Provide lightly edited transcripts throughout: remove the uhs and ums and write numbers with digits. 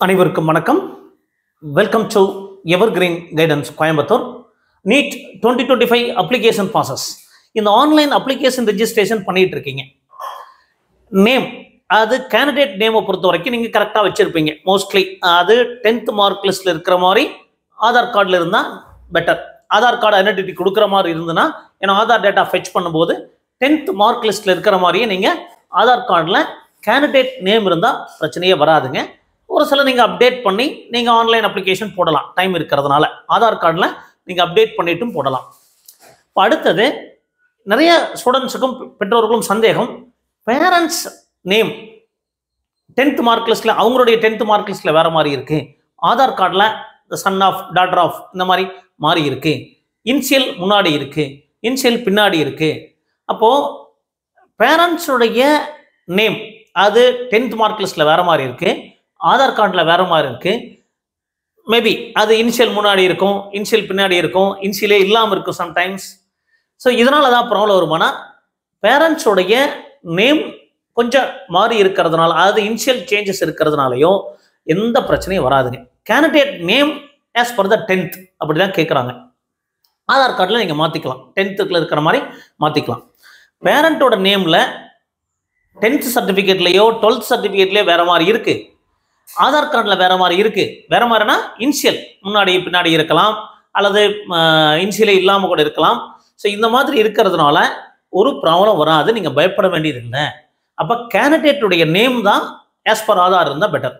அனைவருக்கும் வணக்கம். Welcome to evergreen guidance Coimbatore. NEET 2025 application process. இந்த ஆன்லைன் அப்ளிகேஷன் ரெஜிஸ்ட்ரேஷன் பண்ணிட்டு இருக்கீங்க. நேம் அது கேண்டிடேட் நேமை பொறுத்த வரைக்கும் நீங்கள் கரெக்டாக வச்சுருப்பீங்க. மோஸ்ட்லி அது 10th மார்க் லிஸ்ட்டில் இருக்கிற மாதிரி ஆதார் கார்டில் இருந்தால் பெட்டர். ஆதார் கார்டு ஐடென்டிட்டி கொடுக்குற மாதிரி இருந்ததுன்னா, ஏன்னா ஆதார் டேட்டா ஃபெச் பண்ணும்போது 10th மார்க் லிஸ்ட்டில் இருக்கிற மாதிரியே நீங்கள் ஆதார் கார்டில் கேண்டிடேட் நேம் இருந்தால் பிரச்சனையே வராதுங்க. ஒரு சில நீங்கள் அப்டேட் பண்ணி நீங்கள் ஆன்லைன் அப்ளிகேஷன் போடலாம். டைம் இருக்கிறதுனால ஆதார் கார்டில் நீங்கள் அப்டேட் பண்ணிட்டும் போடலாம். இப்போ அடுத்தது, நிறைய ஸ்டூடெண்ட்ஸுக்கும் பெற்றோர்களும் சந்தேகம், பேரண்ட்ஸ் நேம் 10th மார்க் லிஸ்ட்டில் அவங்களுடைய 10th மார்க் லிஸ்ட்டில் வேறு மாதிரி இருக்குது, ஆதார் கார்டில் சன் ஆஃப் டாட்டர் ஆஃப் இந்த மாதிரி மாறி இருக்குது, இன்சியல் முன்னாடி இருக்குது, இன்சியல் பின்னாடி இருக்குது. அப்போது பேரண்ட்ஸுடைய நேம் அது 10th மார்க் லிஸ்ட்டில் வேறு மாதிரி இருக்குது, ஆதார் கார்டில் வேறு மாதிரி இருக்குது. மேபி அது இனிஷியல் முன்னாடி இருக்கும், இனிஷியல் பின்னாடி இருக்கும், இனிஷியலே இல்லாமல் இருக்கும் சம்டைம்ஸ். ஸோ இதனால் தான் ப்ராப்ளம் வருமானா, பேரண்ட்ஸோடைய நேம் கொஞ்சம் மாறி இருக்கிறதுனால, அதாவது இனிஷியல் சேஞ்சஸ் இருக்கிறதுனாலையும் எந்த பிரச்சனையும் வராதுங்க. Candidate name as per the 10th அப்படி தான் கேட்குறாங்க. ஆதார் கார்டில் நீங்கள் மாற்றிக்கலாம், 10th இருக்கிற மாதிரி மாற்றிக்கலாம். பேரண்ட்டோட நேமில் 10th சர்டிஃபிகேட்லேயோ 12th சர்டிஃபிகேட்லேயோ வேறு மாதிரி இருக்குது, ஆதார் கார்டில் வேறு மாதிரி இருக்குது. வேறு மாதிரினா இனிஷியல் முன்னாடி பின்னாடி இருக்கலாம், அல்லது இனிஷியலே இல்லாமல் கூட இருக்கலாம். ஸோ இந்த மாதிரி இருக்கிறதுனால ஒரு ப்ராப்ளம் வராது, நீங்கள் பயப்பட வேண்டியது இல்லை. அப்போ கேண்டிடேட்டுடைய நேம் தான் ஆஸ் பர் ஆதார் இருந்தால் பெட்டர்.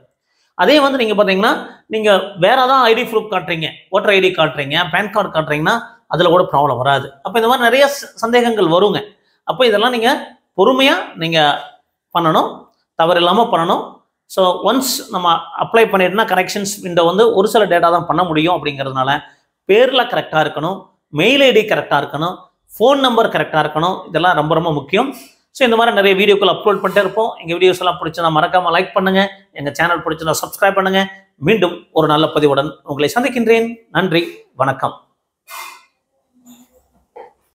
அதே வந்து நீங்கள் பார்த்தீங்கன்னா, நீங்கள் வேறு தான் ஐடி ப்ரூஃப் காட்டுறீங்க, ஓட்டர் ஐடி காட்டுறீங்க, பேன் கார்டு காட்டுறீங்கன்னா அதில் கூட ப்ராப்ளம் வராது. அப்போ இந்த மாதிரி நிறைய சந்தேகங்கள் வருங்க. அப்போ இதெல்லாம் நீங்கள் பொறுமையாக நீங்கள் பண்ணணும், தவறு இல்லாமல் பண்ணணும். ஸோ ஒன்ஸ் நம்ம அப்ளை பண்ணிட்டோம்னா கரெக்ஷன்ஸ் விண்டோ வந்து ஒரு சில டேட்டா தான் பண்ண முடியும். அப்படிங்கிறதுனால பேரில் கரெக்டாக இருக்கணும், மெயில் ஐடி கரெக்டாக இருக்கணும், ஃபோன் நம்பர் கரெக்டாக இருக்கணும். இதெல்லாம் ரொம்ப ரொம்ப முக்கியம். ஸோ இந்த மாதிரி நிறைய வீடியோக்கள் அப்லோட் பண்ணிட்டே இருப்போம். எங்கள் வீடியோஸ் எல்லாம் பிடிச்சா மறக்காமல் லைக் பண்ணுங்கள், எங்கள் சேனல் பிடிச்சா சப்ஸ்கிரைப் பண்ணுங்கள். மீண்டும் ஒரு நல்ல பதிவுடன் உங்களை சந்திக்கின்றேன். நன்றி, வணக்கம்.